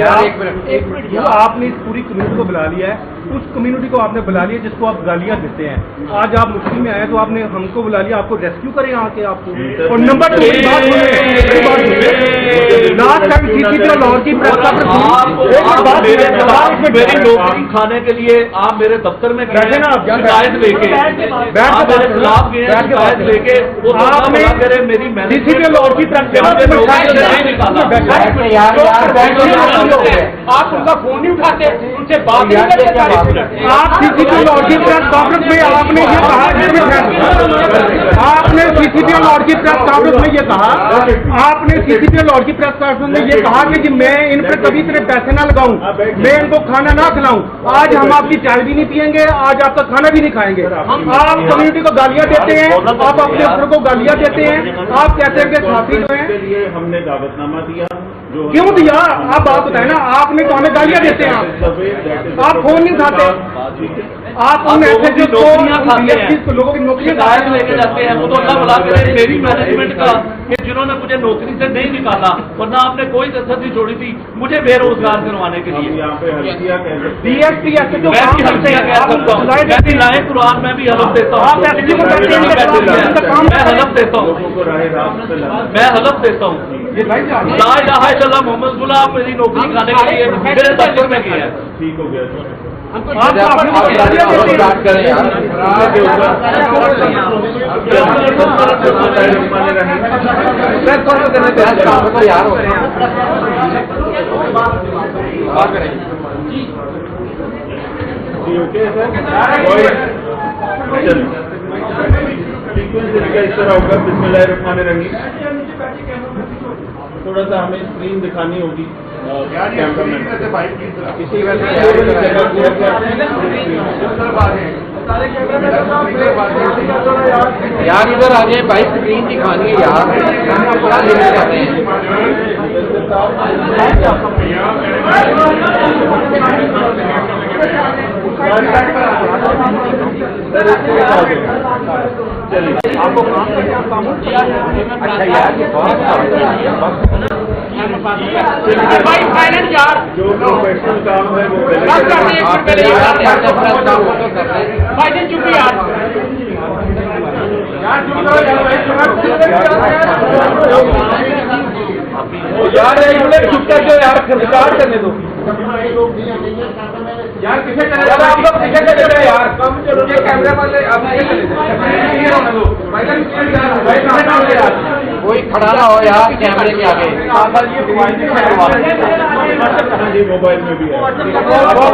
आपने इस पूरी कम्युनिटी को बुला लिया है, उस कम्युनिटी को आपने बुला लिया जिसको आप गालियां देते हैं। आज आप मुस्लिम में आए तो आपने हमको बुला लिया, आपको रेस्क्यू करें आके आपको। और नंबर 2 की बात लास्ट टाइम सीसीटीवी लाहौर की प्रेस मेरी नौकरी खाने के लिए आप मेरे दफ्तर में बैठे ना, शिकायत लेके मेरे खिलाफ शिकायत लेके आपने मेरी सीसीटीवी लाहौर की प्रेस आप उनका फोन नहीं उठाते, उनसे बात नहीं करते। आप सीसीटीवी लाहौर की प्रेस कॉन्फ्रेंस में आपने ये कहा, आपने सीसीटीवी लाहौर की प्रेस कॉन्फ्रेंस में ये कहा, आपने सीसीटीवी लाहौर की प्रेस कॉन्फ्रेंस में ये कहा कि मैं इन पर कभी इतने पैसे ना लगाऊं, मैं इनको खाना ना खिलाऊं। आज हम आपकी चाय भी नहीं पियेंगे, आज आपका खाना भी नहीं खाएंगे। आप कम्युनिटी को गालियां देते हैं, आप अपने अफसरों को गालियां देते हैं, आप कहते हैं कि साथी जो हैं हमने दावतनामा दिया। क्यों दिया? आप बात बताए ना, आपने तो हमें गालियां देते हैं, आप फोन नहीं उठाते, आप उन ऐसे जो लोगों की नौकरियां लेके जाते हैं। वो तो अल्लाह भला करे मेरी मैनेजमेंट का कि जिन्होंने मुझे नौकरी से नहीं निकाला, वरना आपने कोई कसर नहीं छोड़ी थी मुझे बेरोजगार करवाने के लिए। लाए कुरान में भी हलफ देता हूँ, मैं हलफ देता हूँ, मैं हलफ देता हूँ। ला इलाहा इल्लल्लाह मोहम्मद रसूलुल्लाह आप मेरी नौकरी खाने के लिए मेरे दफ्तर में गए हैं। ठीक हो गया इस तरह होगा। बिस्मिल्लाहिर्रहमानिर्रहीम। थोड़ा सा हमें स्क्रीन दिखानी होगी कैमरामैन, इसी वजह यार इधर आ जाए भाई, स्क्रीन दिखानी है यार। चलिए आपको काम करके अच्छा यार ये जो प्रोफेशनल काम है वो यार चुप कर दो यार, रिकॉर्ड करने दो यार। किसे चले आप लोग पीछे चले गए यार, कम चलो ये कैमरे वाले आप कोई खड़ा ना हो यार कैमरे के आगे। मोबाइल में भी है, आपको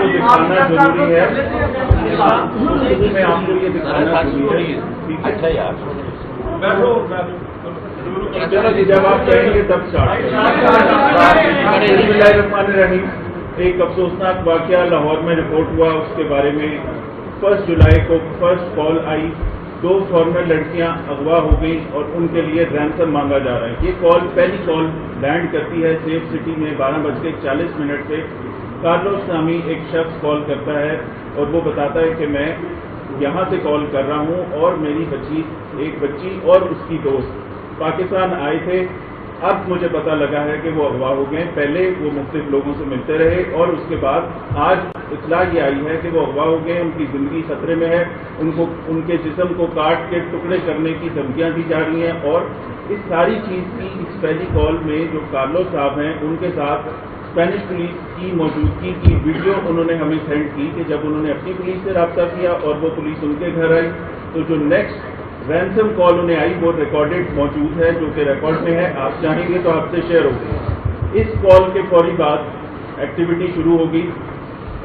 दिखाना जरूरी है, मैं आपको ये दिखाना जरूरी है। अच्छा यार चलो जी, जब आप कहेंगे तब बिस्मिल्लाहिर्रहमानिर्रहीम। एक अफसोसनाक वाकया लाहौर में रिपोर्ट हुआ, उसके बारे में 1 जुलाई को फर्स्ट कॉल आई। 2 फॉरेनर लड़कियां अगवा हो गई और उनके लिए रैंसम मांगा जा रहा है। ये कॉल पहली कॉल लैंड करती है सेफ सिटी में 12:40 पे। कार्लोस नामी एक शख्स कॉल करता है और वो बताता है कि मैं यहाँ से कॉल कर रहा हूँ और मेरी एक बच्ची और उसकी दोस्त पाकिस्तान आए थे। अब मुझे पता लगा है कि वो अगवा हो गए। पहले वो मुख्तलिफ लोगों से मिलते रहे और उसके बाद आज इत्तला ये आई है कि वो अगवा हो गए, उनकी ज़िंदगी खतरे में है, उनको उनके जिस्म को काट के टुकड़े करने की धमकियाँ दी जा रही हैं। और इस सारी चीज़ की इस पहली कॉल में जो कार्लोस साहब हैं उनके साथ स्पेनिश पुलिस की मौजूदगी की वीडियो उन्होंने हमें सेंड की कि जब उन्होंने अपनी पुलिस से रब्ता किया और वो पुलिस उनके घर आई तो जो नेक्स्ट रैंसम कॉल उन्हें आई वो रिकॉर्डेड मौजूद है, जो कि रिकॉर्ड में है। आप चाहेंगे तो आपसे शेयर होगी। इस कॉल के फौरी बाद एक्टिविटी शुरू होगी।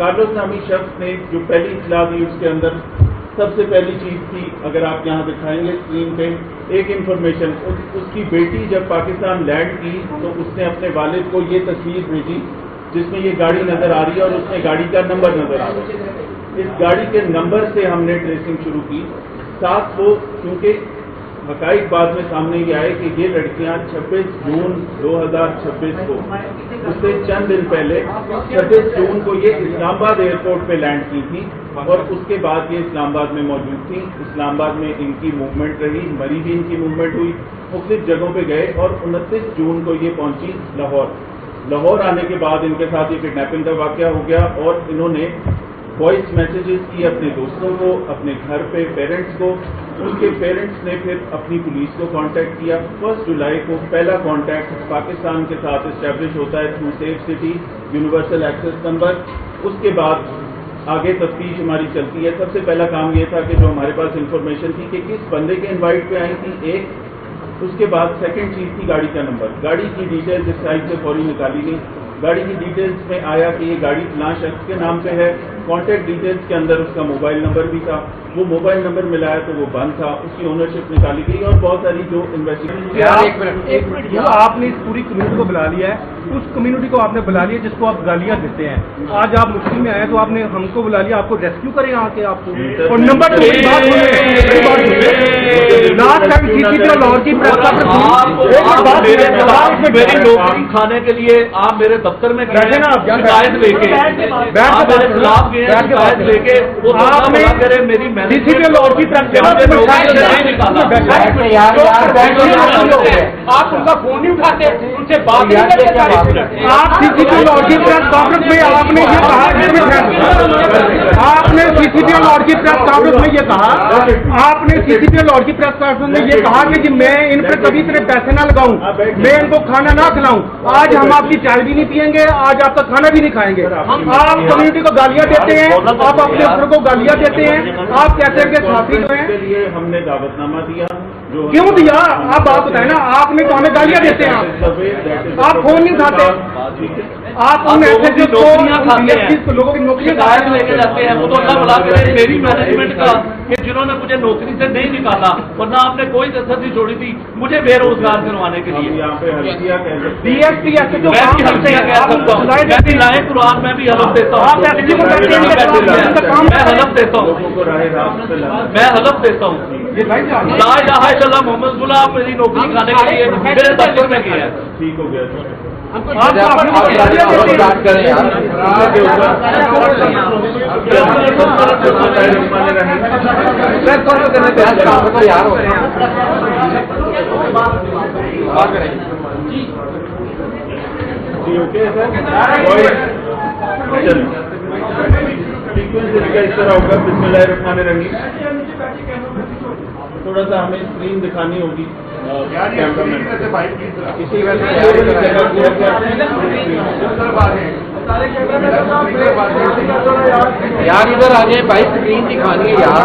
कार्लोस नामी शख्स ने जो पहली इत्तला दी उसके अंदर सबसे पहली चीज़ थी, अगर आप यहाँ दिखाएंगे स्क्रीन पे, एक इन्फॉर्मेशन। उसकी बेटी जब पाकिस्तान लैंड की तो उसने अपने वालिद को ये तस्वीर भेजी जिसमें ये गाड़ी नज़र आ रही है और उसमें गाड़ी का नंबर नज़र आ रहा है। इस गाड़ी के नंबर से हमने ट्रेसिंग शुरू की। साथ वो क्योंकि हकाइक बाद में सामने ये आए कि ये लड़कियां 26 जून 2026 को, उससे चंद दिन पहले 26 जून को ये इस्लामाबाद एयरपोर्ट पे लैंड की थी और उसके बाद ये इस्लामाबाद में मौजूद थी। इस्लामाबाद में इनकी मूवमेंट रही, मरी भी इनकी मूवमेंट हुई, मुख्तलिफ जगहों पे गए और 29 जून को ये पहुंची लाहौर। लाहौर आने के बाद इनके साथ ये किडनैपिंग का वाकया हो गया और इन्होंने वॉइस मैसेजेस किए अपने दोस्तों को, अपने घर पे पेरेंट्स को। उनके पेरेंट्स ने फिर अपनी पुलिस को कांटेक्ट किया। 1 जुलाई को पहला कांटेक्ट पाकिस्तान के साथ इस्टेब्लिश होता है through safe city universal access number. उसके बाद आगे तफ्तीश हमारी चलती है। सबसे पहला काम ये था कि जो हमारे पास इंफॉर्मेशन थी कि किस बंदे के इनवाइट पे आई थी, एक। उसके बाद सेकंड चीज थी गाड़ी का नंबर। गाड़ी की डिटेल्स इस साइड से फौरी निकाली गई। गाड़ी की डिटेल्स में आया कि ये गाड़ी फलां शख्स के नाम पे है। कॉन्टैक्ट डिटेल्स के अंदर उसका मोबाइल नंबर भी था। वो मोबाइल नंबर मिलाया तो वो बंद था, उसकी ओनरशिप निकाली गई और बहुत सारी जो इन्वेस्टिगेशन। जो आपने इस पूरी कम्युनिटी को बुला लिया है, उस कम्युनिटी को आपने बुला लिया जिसको आप गालियां देते हैं। आज आप मुस्लिम में आए तो आपने हमको बुला लिया, आपको रेस्क्यू करें आके आपको। और नंबर 2 की बात लास्ट टाइम सीसीटीवी लाहौर की प्रेस मेरी नौकरी खाने के लिए आप मेरे दफ्तर में बैठे ना, आप शिकायत लेके आप मेरे खिलाफ गए हैं, शिकायत लेके वो आपने करे मेरी सीसीटीवी लाहौर की प्रेस आप उनका फोन नहीं उठाते, उनसे बात नहीं करते। आप सीसीटीवी लाहौर की प्रेस कॉन्फ्रेंस में आपने ये कहा, आपने सीसीटीवी लाहौर की प्रेस कॉन्फ्रेंस में ये कहा, आपने सीसीटीवी लाहौर की प्रेस कॉन्फ्रेंस में ये कहा कि जी मैं इन पर कभी इतने पैसे ना लगाऊं, मैं इनको खाना ना खिलाऊं। आज हम आपकी चाय भी नहीं पियेंगे, आज आपका खाना भी नहीं खाएंगे। आप कम्युनिटी को गालियां देते हैं, आप अपने अफसर को गालियां देते हैं। आप कहते हैं कि साथी जो है के लिए हमने दावतनामा दिया। जो क्यों दिया? आप बात बताए ना, आपने तो हमें गालियां देते हैं। आप फोन नहीं उठाते, आप उन ऐसे लोगों की नौकरी शिकायत लेके जाते हैं। वो तो अल्लाह भला करे मेरी मैनेजमेंट का कि जिन्होंने मुझे नौकरी से नहीं निकाला, वरना आपने कोई कसर नहीं छोड़ी थी मुझे बेरोजगार करवाने के लिए। यहाँ पे हल्दिया कह सकते हैं। DSP ऐसे जो मैं भी हल्फ कह सकता हूँ, मैं भी लाए कुरान में भी हलफ देता हूँ, मैं हलफ देता हूँ, लोगों को राह रास्त पे लाना। मैं हलफ देता हूँ। ला इलाहा इल्लल्लाह मोहम्मद रसूलुल्लाह आप मेरी नौकरी खाने के लिए मेरे दफ्तर में गए हैं। ठीक हो गया सर। ओके सर, सीक्वेंस इस तरह होगा। बिस्मिल्लाहिर्रहमानिर्रहीम। थोड़ा सा हमें स्क्रीन दिखानी होगी कैमरामैन। इसी यार इधर आ जाए भाई, स्क्रीन दिखानी है यार।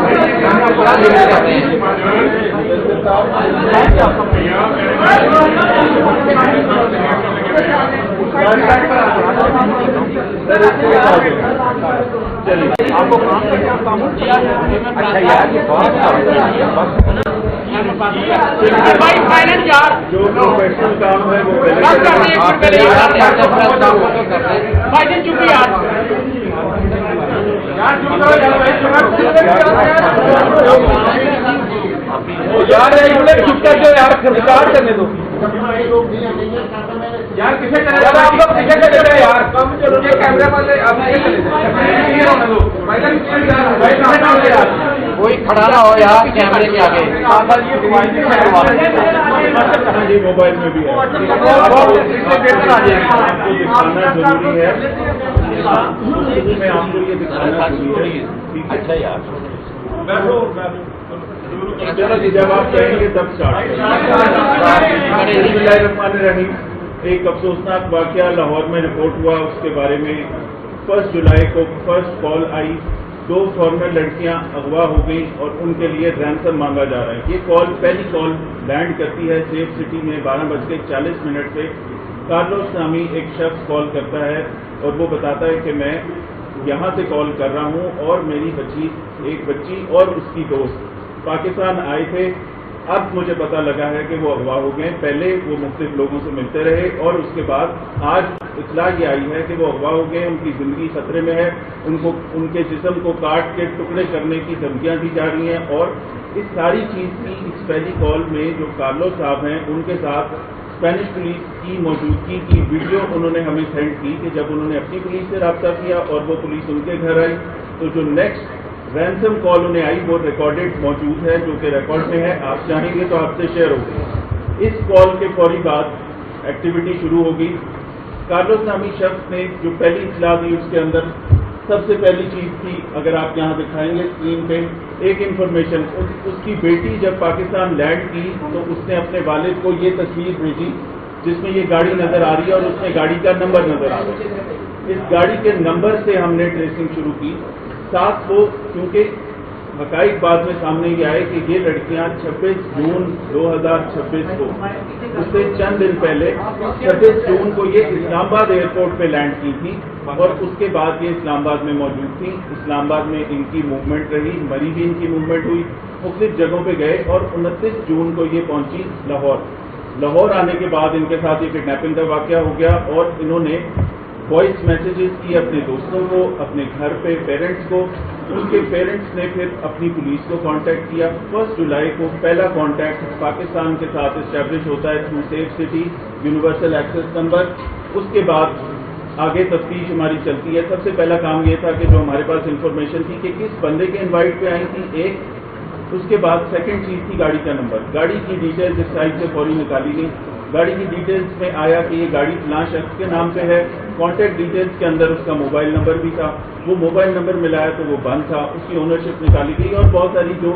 चलिए आपको काम काम अच्छा यार ये जो प्रोफेशनल काम है वो यार चुप कर दो यार, खिलकार करने दो यार। किसे करेगा आप लोग, किसे करेगा यार? ये कैमरे वाले आप कोई खड़ा ना हो यार कैमरे के आगे। मोबाइल में भी है, आपको दिखाना जरूरी है। मैं आपको ये दिखाना जरूरी है। अच्छा यार चलो जी, जब आप कहेंगे तब स्टार्ट। एक अफसोसनाक वाकया लाहौर में रिपोर्ट हुआ, उसके बारे में 1 जुलाई को फर्स्ट कॉल आई। 2 फॉरेनर लड़कियां अगवा हो गई और उनके लिए रैंसम मांगा जा रहा है। ये कॉल पहली कॉल लैंड करती है सेफ सिटी में 12:40 पे। कार्लोस नामी एक शख्स कॉल करता है और वो बताता है कि मैं यहाँ से कॉल कर रहा हूँ और मेरी बच्ची, एक बच्ची और उसकी दोस्त पाकिस्तान आए थे। अब मुझे पता लगा है कि वो अगवा हो गए। पहले वो मुख्तलिफ लोगों से मिलते रहे और उसके बाद आज इत्तला ये आई है कि वो अगवा हो गए, उनकी ज़िंदगी खतरे में है। उनको उनके जिस्म को काट के टुकड़े करने की धमकियाँ दी जा रही हैं। और इस सारी चीज़ की इस पहली कॉल में जो कार्लोस साहब हैं उनके साथ स्पेनिश पुलिस की मौजूदगी की वीडियो उन्होंने हमें सेंड की कि जब उन्होंने अपनी पुलिस से रब्ता किया और वो पुलिस उनके घर आई तो जो नेक्स्ट रैंसम कॉल उन्हें आई वो रिकॉर्डेड मौजूद है, जो कि रिकॉर्ड में है। आप चाहेंगे तो आपसे शेयर होगी। इस कॉल के फौरी बाद एक्टिविटी शुरू होगी। کارلوس نامی شخص نے جو پہلی اطلاع دی اس کے اندر سب سے پہلی چیز تھی، اگر آپ یہاں دکھائیں گے اسکرین پہ ایک انفارمیشن، اس کی بیٹی جب پاکستان لینڈ کی تو اس نے اپنے والد کو یہ تصویر بھیجی جس میں یہ گاڑی نظر آ رہی ہے اور اس میں گاڑی کا نمبر نظر آ رہا ہے. اس گاڑی کے نمبر سے ہم نے ٹریسنگ شروع کی. ساتھ وہ کیونکہ حقائق بعد میں سامنے یہ آئے کہ یہ لڑکیاں 26 جون 2026 کو اس سے چند دن پہلے 26 جون کو یہ اسلام آباد ایئرپورٹ پہ لینڈ کی تھی اور اس کے بعد یہ اسلام آباد میں موجود تھی. اسلام آباد میں ان کی موومنٹ رہی، مری بھی ان کی موومنٹ ہوئی، مختلف جگہوں پہ گئے اور 29 جون کو یہ پہنچی لاہور. لاہور آنے کے بعد ان کے ساتھ یہ کڈنیپنگ کا واقعہ ہو گیا اور انہوں نے وائس میسیجز کی اپنے دوستوں کو، اپنے گھر پہ پیرنٹس کو. ان کے پیرنٹس نے پھر اپنی پولیس کو کانٹیکٹ کیا. 1 جولائی کو پہلا کانٹیکٹ پاکستان کے ساتھ اسٹیبلش ہوتا ہے through safe city universal access number. اس کے بعد آگے تفتیش ہماری چلتی ہے. سب سے پہلا کام یہ تھا کہ جو ہمارے پاس انفارمیشن تھی کہ کس بندے کے انوائٹ پہ آئی تھی ایک، اس کے بعد سیکنڈ چیز تھی گاڑی کا نمبر. گاڑی کی ڈیٹیلز اس سائٹ سے فوری نکالی گئی. گاڑی کی ڈیٹیلز میں آیا کہ یہ گاڑی فلاں شخص کے نام پہ ہے. کانٹیکٹ ڈیٹیلز کے اندر اس کا موبائل نمبر بھی تھا. وہ موبائل نمبر ملایا تو وہ بند تھا. اس کی اونرشپ نکالی گئی اور بہت ساری جو